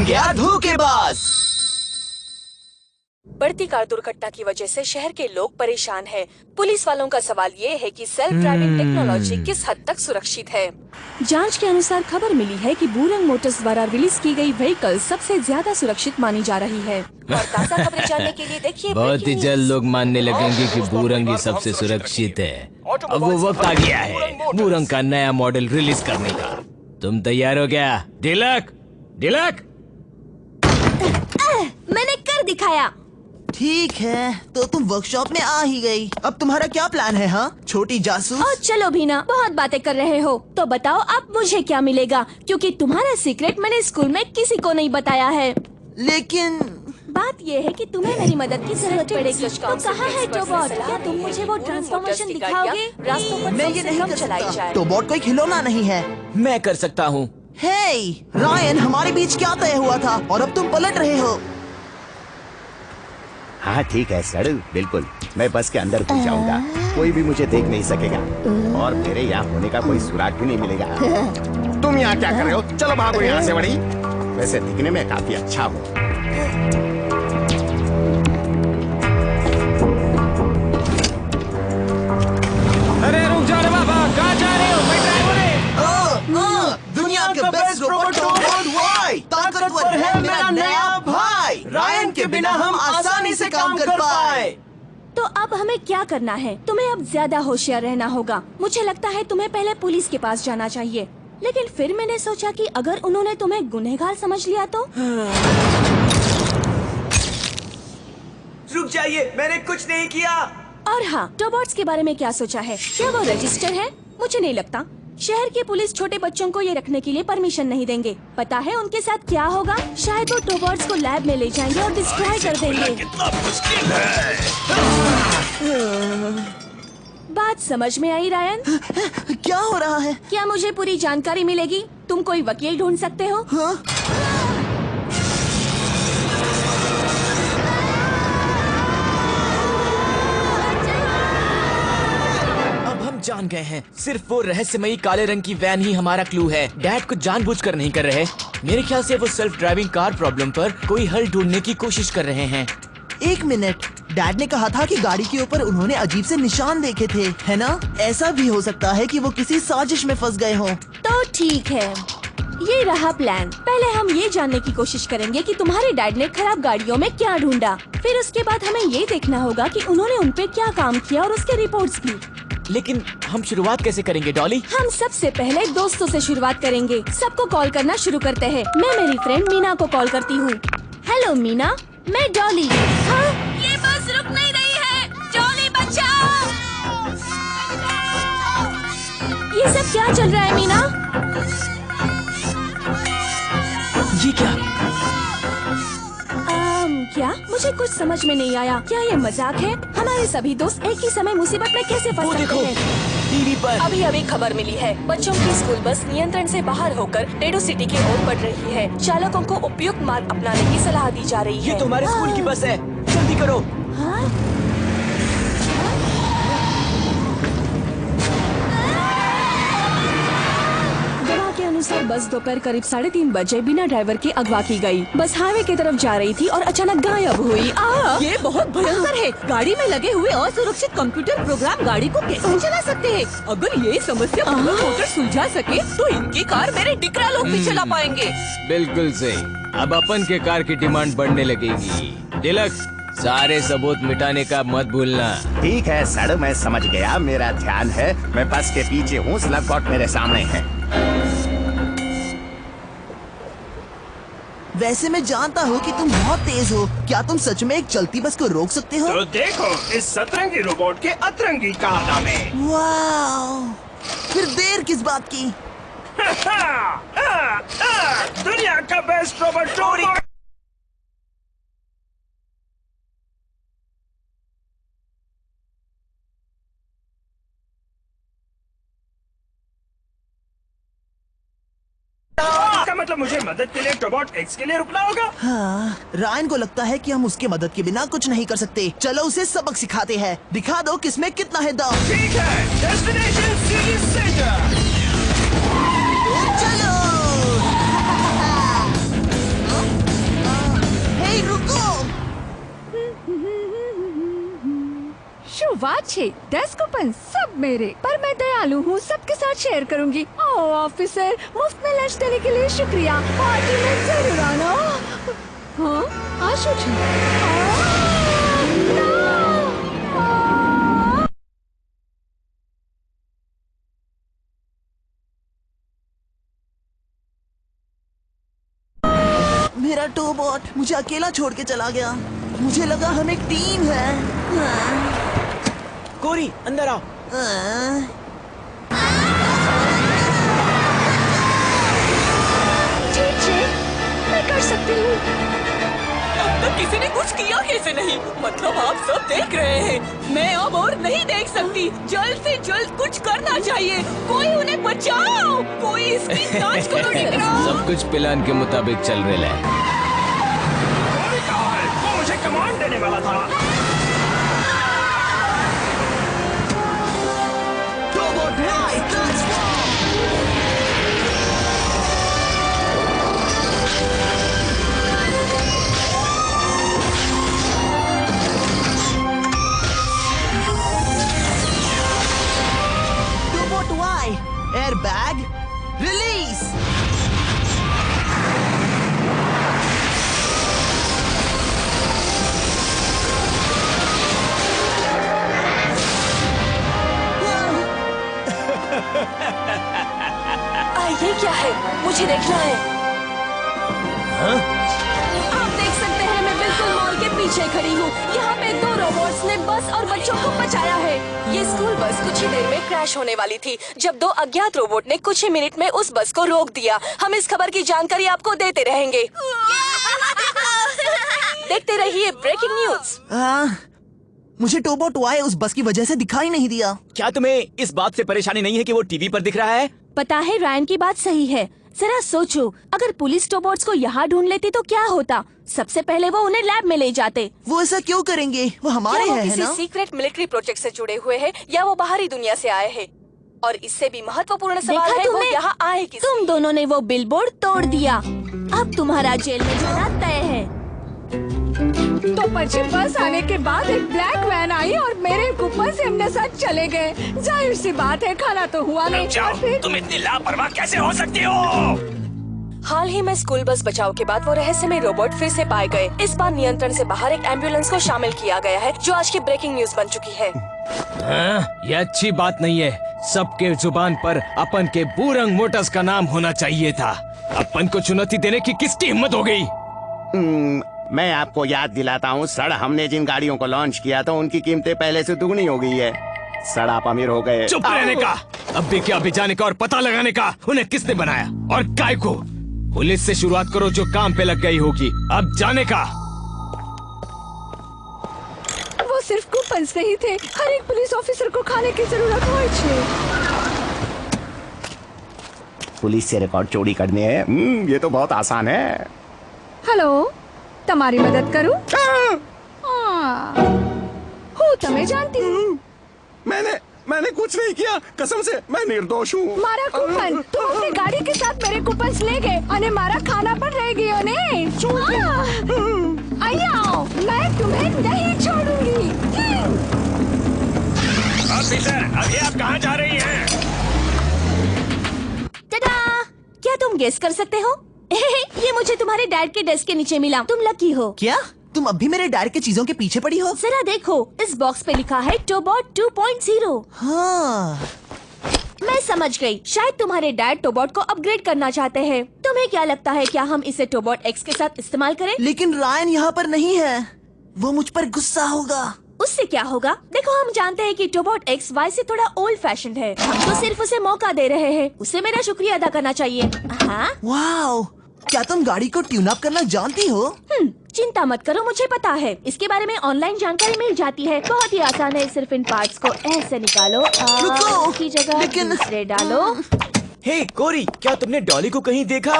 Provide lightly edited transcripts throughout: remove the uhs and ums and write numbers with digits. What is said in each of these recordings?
बन गया धोखेबाज। बढ़ती कार दुर्घटना की वजह से शहर के लोग परेशान हैं। पुलिस वालों का सवाल ये है कि सेल्फ ड्राइविंग टेक्नोलॉजी किस हद तक सुरक्षित है। जांच के अनुसार खबर मिली है कि बूरंग मोटर्स द्वारा रिलीज की गई व्हीकल सबसे ज्यादा सुरक्षित मानी जा रही है। और ताज़ा खबरें जानने के लिए देखिए। बहुत ही जल्द लोग मानने लगेंगे कि बूरंग ही सबसे सुरक्षित है। अब वो वक्त आ गया है बूरंग का नया मॉडल रिलीज करने का। तुम तैयार हो क्या डिलक? डिलक मैंने कर दिखाया। ठीक है, तो तुम वर्कशॉप में आ ही गई। अब तुम्हारा क्या प्लान है? हाँ छोटी जासूस। और चलो भीना, बहुत बातें कर रहे हो तो बताओ अब मुझे क्या मिलेगा, क्योंकि तुम्हारा सीक्रेट मैंने स्कूल में किसी को नहीं बताया है। लेकिन बात ये है कि तुम्हें मेरी मदद की जरूरत पड़ेगी। तो कहाँ है टोबॉट? क्या तुम मुझे वो ट्रांसफॉर्मेशन दिखाओगे? रास्तों पर मैं ये नहीं कर सकता। टोबॉट कोई खिलौना नहीं है। मैं कर सकता हूँ। हे रायन, हमारे बीच क्या तय हुआ था और अब तुम पलट रहे हो? हाँ ठीक है सर, बिल्कुल मैं बस के अंदर घुस जाऊंगा। कोई भी मुझे देख नहीं सकेगा और मेरे यहाँ होने का कोई सुराग भी नहीं मिलेगा। तुम यहाँ क्या कर रहे हो? चलो भागो यहाँ से बड़ी। वैसे दिखने में काफी अच्छा हूँ। अरे रुक जाओ बाबा, कहाँ जा रहे हो? मैं ड्राइवर है। दुनिया के बेस्ट रोबोट टोबॉट वाई ताकतवर है मेरा नया भाई। रायन के बिना हम आसानी से काम कर पाए। तो अब हमें क्या करना है? तुम्हें अब ज्यादा होशियार रहना होगा। मुझे लगता है तुम्हें पहले पुलिस के पास जाना चाहिए, लेकिन फिर मैंने सोचा कि अगर उन्होंने तुम्हें गुनहगार समझ लिया तो। रुक जाइए, मैंने कुछ नहीं किया। और हाँ, टोबॉट्स के बारे में क्या सोचा है? क्या वो रजिस्टर है? मुझे नहीं लगता। शहर की पुलिस छोटे बच्चों को ये रखने के लिए परमिशन नहीं देंगे। पता है उनके साथ क्या होगा? शायद वो टोबॉट्स को लैब में ले जाएंगे और डिस्ट्रॉय कर देंगे। कितना मुश्किल है। बात समझ में आई रायन? क्या हो रहा है? क्या मुझे पूरी जानकारी मिलेगी? तुम कोई वकील ढूंढ सकते हो? हाँ? जान गए हैं, सिर्फ वो रहस्यमयी काले रंग की वैन ही हमारा क्लू है। डैड कुछ जानबूझकर नहीं कर रहे। मेरे ख्याल से वो सेल्फ ड्राइविंग कार प्रॉब्लम पर कोई हल ढूंढने की कोशिश कर रहे हैं। एक मिनट, डैड ने कहा था कि गाड़ी के ऊपर उन्होंने अजीब से निशान देखे थे, है ना? ऐसा भी हो सकता है कि वो किसी साजिश में फंस गए हों। तो ठीक है, ये रहा प्लान। पहले हम ये जानने की कोशिश करेंगे कि तुम्हारे डैड ने खराब गाड़ियों में क्या ढूंढा। फिर उसके बाद हमें ये देखना होगा कि उन्होंने उन पे क्या काम किया और उसके रिपोर्ट्स भी। लेकिन हम शुरुआत कैसे करेंगे डॉली? हम सबसे पहले दोस्तों से शुरुआत करेंगे। सबको कॉल करना शुरू करते हैं। मैं मेरी फ्रेंड मीना को कॉल करती हूँ। हेलो मीना, मैं डॉली। हाँ? ये बस रुक नहीं रही है। डॉली बचाओ! ये सब क्या चल रहा है मीना? ये क्या? क्या? मुझे कुछ समझ में नहीं आया। क्या ये मजाक है? हमारे सभी दोस्त एक ही समय मुसीबत में कैसे फंस सकते हैं? टीवी पर अभी खबर मिली है। बच्चों की स्कूल बस नियंत्रण से बाहर होकर टेडो सिटी की ओर बढ़ रही है। चालकों को उपयुक्त मार्ग अपनाने की सलाह दी जा रही है। ये तुम्हारे स्कूल की बस है, जल्दी करो। हाँ? अनुसार बस दोपहर करीब 3:30 बजे बिना ड्राइवर के अगवा की गई। बस हाईवे की तरफ जा रही थी और अचानक गायब हुई। ये बहुत भयंकर है। गाड़ी में लगे हुए असुरक्षित कंप्यूटर प्रोग्राम गाड़ी को कैसे चला सकते हैं? अगर ये समस्या मोटर सुलझा सके तो इनकी कार मेरे डिकरा लोग भी चला पाएंगे। बिल्कुल सही। अब अपन के कार की डिमांड बढ़ने लगेगी। तिलक, सारे सबूत मिटाने का मत भूलना। ठीक है सर, मैं समझ गया। मेरा ध्यान है, मैं बस के पीछे हूँ। स्लगबॉट मेरे सामने है। वैसे मैं जानता हूँ कि तुम बहुत तेज हो। क्या तुम सच में एक चलती बस को रोक सकते हो? तो देखो इस सतरंगी रोबोट के अतरंगी कारनामे। वाह! फिर देर किस बात की? दुनिया का बेस्ट रोबोट। मतलब मुझे मदद के लिए टोबॉट एक्स के लिए रुकना होगा। हाँ, रायन को लगता है कि हम उसके मदद के बिना कुछ नहीं कर सकते। चलो उसे सबक सिखाते हैं। दिखा दो किसमें कितना है दम। ठीक है, डेस्टिनेशन सिटी सेंटर। चलो। वॉच है, 10 कूपन सब मेरे, पर मैं दयालु हूँ, सबके साथ शेयर करूँगी। ओ ऑफिसर, मुफ्त में लंच देने के लिए शुक्रिया, पार्टी में जरूर आना। हाँ आशु जी, मेरा टोबॉट मुझे अकेला छोड़ के चला गया। मुझे लगा हम एक टीम है। कोरी अंदर आओ। मैं कर सकती हूँ। अब तक किसी ने कुछ किया कैसे नहीं? मतलब आप सब देख रहे हैं, मैं अब और नहीं देख सकती। जल्द से जल्द कुछ करना चाहिए। कोई उन्हें बचाओ, कोई इसकी जांच करो। सब कुछ प्लान के मुताबिक चल रहा है। कोई कहाँ है? वो मुझे कमांड देने वाला था। टोबॉट भाई, ट्रांसफॉर्म! Airbag release! ये क्या है? मुझे देखना है। आप देख सकते हैं मैं बिल्कुल मॉल के पीछे खड़ी हूँ। यहाँ पे 2 रोबोट्स ने बस और बच्चों को बचाया है। ये स्कूल बस कुछ ही देर में क्रैश होने वाली थी जब 2 अज्ञात रोबोट ने कुछ ही मिनट में उस बस को रोक दिया। हम इस खबर की जानकारी आपको देते रहेंगे। देखते रहिए ब्रेकिंग न्यूज। मुझे टोबॉट वाई उस बस की वजह से दिखाई नहीं दिया। क्या तुम्हें इस बात से परेशानी नहीं है कि वो टीवी पर दिख रहा है? पता है रायन की बात सही है। जरा सोचो, अगर पुलिस टोबॉट्स को यहाँ ढूंढ लेती तो क्या होता? सबसे पहले वो उन्हें लैब में ले जाते। वो ऐसा क्यों करेंगे? वो हमारे क्या वो हैं, किसी है ना? सीक्रेट मिलिट्री प्रोजेक्ट से जुड़े हुए हैं या वो बाहरी दुनिया से आए हैं? और इससे भी महत्वपूर्ण सवाल है, वो यहाँ आए किस? तुम दोनों ने वो बिलबोर्ड तोड़ दिया। अब तुम्हारा जेल में जाना तय है। तो पर्ची बस आने के बाद एक ब्लैक वैन आई और मेरे कूपन से हमने साथ चले गए। जाहिर सी बात है, खाना तो हुआ नहीं। और फिर तुम इतनी लापरवाह कैसे हो सकती हो? हाल ही में स्कूल बस बचाव के बाद वो रहस्यमय रोबोट फिर से पाए गए। इस बार नियंत्रण से बाहर एक एम्बुलेंस को शामिल किया गया है, जो आज की ब्रेकिंग न्यूज बन चुकी है। ये अच्छी बात नहीं है। सबके जुबान पर अपन के बूरंग मोटर्स का नाम होना चाहिए था। अपन को चुनौती देने की किसकी हिम्मत हो गई? मैं आपको याद दिलाता हूँ सर, हमने जिन गाड़ियों को लॉन्च किया था उनकी कीमतें पहले से दुगनी हो गई है। सर आप अमीर हो गए। चुप रहने का, अब भी क्या भिजाने का और पता लगाने का। उन्हें किसने बनाया और काय को? पुलिस से शुरुआत करो जो काम पे लग गई होगी। अब जाने का। वो सिर्फ कूपन नहीं थे, हर एक पुलिस ऑफिसर को खाने की जरूरत હોય છે। पुलिस से रिकॉर्ड चोरी करने हैं, ये तो बहुत आसान है। हेलो, તમારી મદદ કરું? હું તમે जानती हूँ। मैंने कुछ नहीं किया, कसम से मैं निर्दोष हूँ। મારા કૂપન, तुम अपनी गाड़ी के साथ मेरे कूपन्स ले गए અને मारा खाना पर रह गयो ने। आओ, मैं तुम्हें नहीं छोड़ूंगी। ऑफिसर, अभी आप कहाँ जा रही हैं? टडा! क्या तुम गेस कर सकते हो? ये मुझे तुम्हारे डैड के डेस्क के नीचे मिला। तुम लकी हो। क्या तुम अब भी मेरे डैड के चीजों के पीछे पड़ी हो? जरा देखो, इस बॉक्स पे लिखा है टोबॉट 2.0। हाँ, मैं समझ गई। शायद तुम्हारे डैड टोबॉट को अपग्रेड करना चाहते हैं। तुम्हें क्या लगता है, क्या हम इसे टोबॉट एक्स के साथ इस्तेमाल करें? लेकिन रायन यहाँ पर नहीं है, वो मुझ पर गुस्सा होगा। उससे क्या होगा? देखो, हम जानते हैं कि टोबॉट एक्स वाई से थोड़ा ओल्ड फैशन है। हम तो सिर्फ उसे मौका दे रहे हैं। उसे मेरा शुक्रिया अदा करना चाहिए। हाँ? वाओ, क्या तुम गाड़ी को ट्यून अप करना जानती हो? चिंता मत करो, मुझे पता है। इसके बारे में ऑनलाइन जानकारी मिल जाती है। बहुत ही आसान है। सिर्फ इन पार्ट्स को ऐसे निकालो, रुको, की जगह लेकिन दूसरे डालो। हे कोरी, क्या तुमने डॉली को कहीं देखा?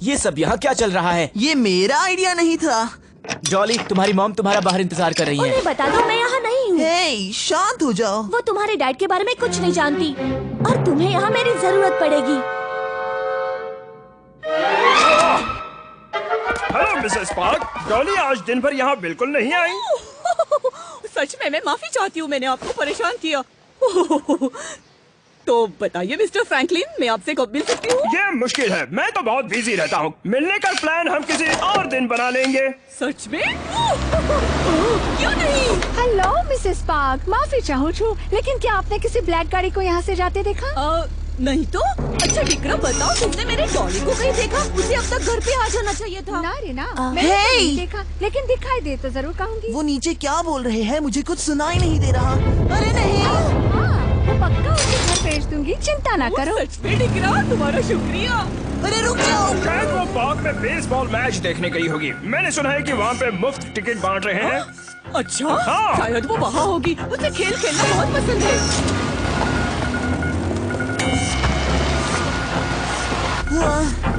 ये सब यहाँ क्या चल रहा है? ये मेरा आइडिया नहीं था। डॉली, तुम्हारी मॉम तुम्हारा बाहर इंतजार कर रही है। उन्हें बता दो मैं यहाँ नहीं हूँ। हे, शांत हो जाओ। वो तुम्हारे डैड के बारे में कुछ नहीं जानती और तुम्हें यहाँ मेरी जरूरत पड़ेगी। हेलो मिसेस पार्क, डॉली आज दिन भर यहाँ बिल्कुल नहीं आई। सच में मैं माफी चाहती हूँ, मैंने आपको परेशान किया। तो बताइए मिस्टर फ्रैंकलिन, मैं आपसे कब मिल सकती हूँ? ये मुश्किल है, मैं तो बहुत बिजी रहता हूँ। मिलने का प्लान हम किसी और दिन बना लेंगे। सच में? क्यों नहीं? हेलो मिसेस पार्क, माफी चाहूँ छू, लेकिन क्या आपने किसी ब्लैक गाड़ी को यहाँ से जाते देखा? नहीं तो। अच्छा विक्रम बताओ, तुमने मेरे डॉली को कहीं देखा? उसे अब तक घर पे आ जाना चाहिए था। ना रे ना, मैंने तो नहीं देखा, लेकिन दिखाई दे तो जरूर कहूँगी। वो नीचे क्या बोल रहे हैं, मुझे कुछ सुनाई नहीं दे रहा। अरे नहीं, वो पक्का उसे घर भेज दूंगी, चिंता ना करो। सच में विक्रम, तुम्हारा शुक्रिया। अरे रुक जाओ। शायद वो पार्क में बेसबॉल मैच देखने गई होगी। मैंने सुना है कि वहाँ पे मुफ्त टिकट बांट रहे हैं। अच्छा हाँ। शायद वो वहाँ होगी, उसे खेल खेलना बहुत पसंद है।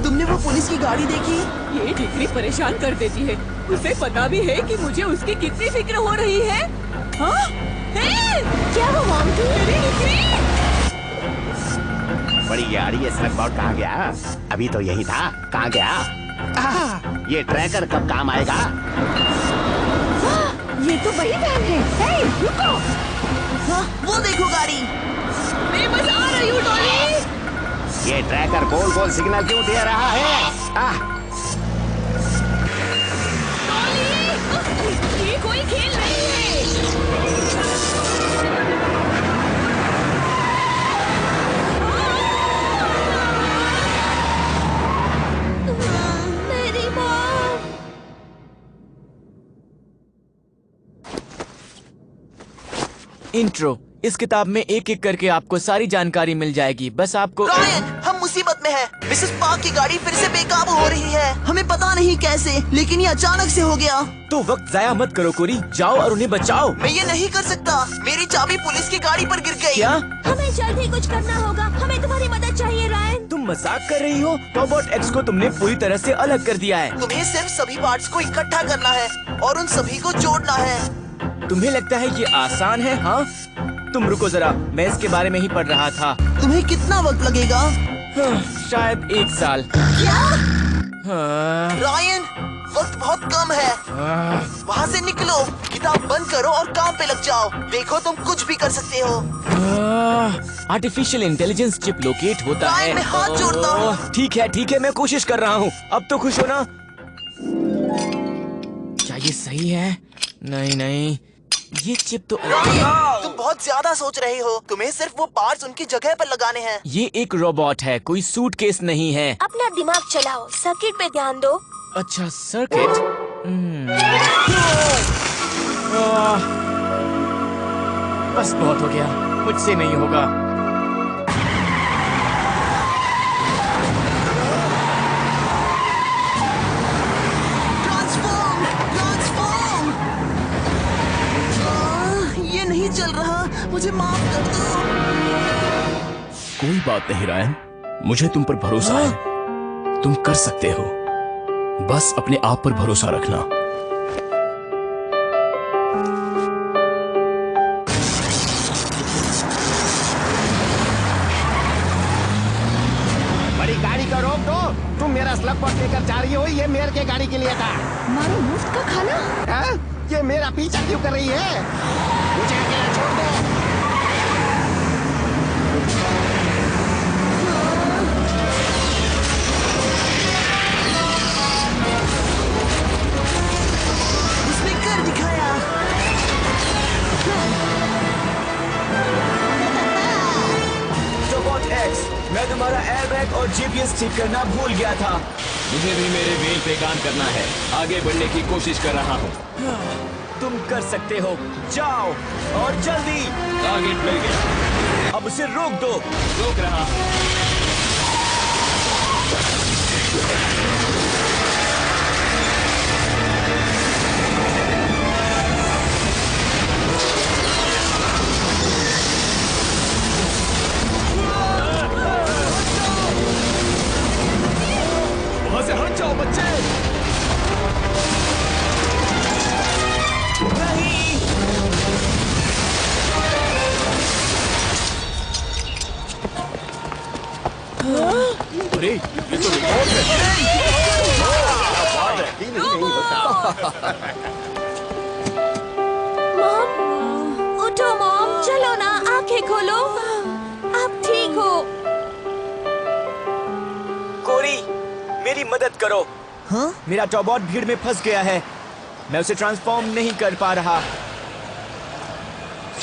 तुमने वो पुलिस की गाड़ी देखी? ये डिग्री परेशान कर देती है। उसे पता भी है कि मुझे उसकी कितनी फिक्र हो रही है। हाँ? क्या वो मॉम की मेरी डिग्री? बड़ी यार, ये स्लग बॉट कहाँ गया? अभी तो यही था, कहाँ गया? ये ट्रैकर कब काम आएगा? ये तो वही वैन है। हे, रुको। वो देखो गाड़ी। मैं बस आ रही हूँ डॉली। ये ट्रैकर गोल गोल सिग्नल क्यों दे रहा है? ये कोई खेल नहीं है। मेरी माँ। इंट्रो। इस किताब में एक एक करके आपको सारी जानकारी मिल जाएगी, बस आपको। रायन, हम मुसीबत में हैं। मिसेस पार्क की गाड़ी फिर से बेकाबू हो रही है। हमें पता नहीं कैसे, लेकिन ये अचानक से हो गया। तो वक्त जाया मत करो कोरी, जाओ और उन्हें बचाओ। मैं ये नहीं कर सकता, मेरी चाबी पुलिस की गाड़ी पर गिर गई। क्या? हमें जल्द ही कुछ करना होगा, हमें तुम्हारी मदद चाहिए रायन। तुम मजाक कर रही हो? रोबोट एक्स को तुमने पूरी तरह से अलग कर दिया है। तुम्हें सिर्फ सभी पार्ट्स को इकट्ठा करना है और उन सभी को जोड़ना है। तुम्हें लगता है ये आसान है? हाँ, तुम रुको जरा, मैं इसके बारे में ही पढ़ रहा था। तुम्हें कितना वक्त लगेगा? शायद 1 साल। क्या? हाँ। रायन, वक्त बहुत कम है। वहाँ से निकलो, किताब बंद करो और काम पे लग जाओ। देखो तुम कुछ भी कर सकते हो। आर्टिफिशियल इंटेलिजेंस चिप लोकेट होता है। मैं हाथ जोड़ता हूँ। ठीक है, मैं कोशिश कर रहा हूँ। अब तो खुश हो ना? क्या ये सही है? नहीं, ये चिप तो। रायन, तुम बहुत ज्यादा सोच रहे हो। तुम्हें सिर्फ वो पार्ट्स उनकी जगह पर लगाने हैं। ये एक रोबोट है, कोई सूटकेस नहीं है। अपना दिमाग चलाओ, सर्किट पे ध्यान दो। अच्छा, सर्किट। बस बहुत हो गया, मुझसे नहीं होगा। ये नहीं चल रहा, मुझे माफ कर दो। कोई बात नहीं रायन, मुझे तुम पर भरोसा है। तुम कर सकते हो, बस अपने आप पर भरोसा रखना। बड़ी गाड़ी को रोक दो। तुम मेरा स्लग बॉट लेकर जा रही हो, ये मेयर के गाड़ी के लिए था। हमारे मुफ्त का खाना? ये मेरा पीछा क्यों कर रही है? मुझे अकेला छोड़ दो। उसने कर दिखाया। रोबोट एक्स, मैं तुम्हारा एयरबैग और जीपीएस ठीक करना भूल गया था। मुझे भी मेरे व्हील पे काम करना है, आगे बढ़ने की कोशिश कर रहा हूँ। तुम कर सकते हो, जाओ और जल्दी। टारगेट मिल गया, अब उसे रोक दो। रोक रहा हूँ। वहाँ से हट जाओ बच्चे। अरे ये तो रिमोट है। नहीं होता। मॉम, खोलो ना, आंखें खोलो। आप ठीक हो? कोरी, मेरी मदद करो। हाँ? मेरा टॉबॉट भीड़ में फंस गया है। मैं उसे ट्रांसफॉर्म नहीं कर पा रहा।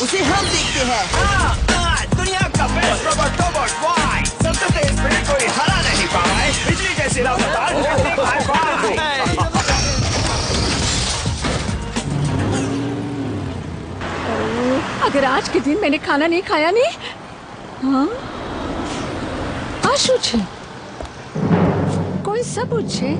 उसे हम देखते हैं। दुनिया का बेस्ट रोबोट टॉबॉट वाई सबसे तेज स्पीड कोई हरा नहीं पाए, बिजली जैसी रफ्तार अगर आज के दिन मैंने खाना नहीं खाया नहीं, हाँ? आशु છે કોઈ સબૂત છે?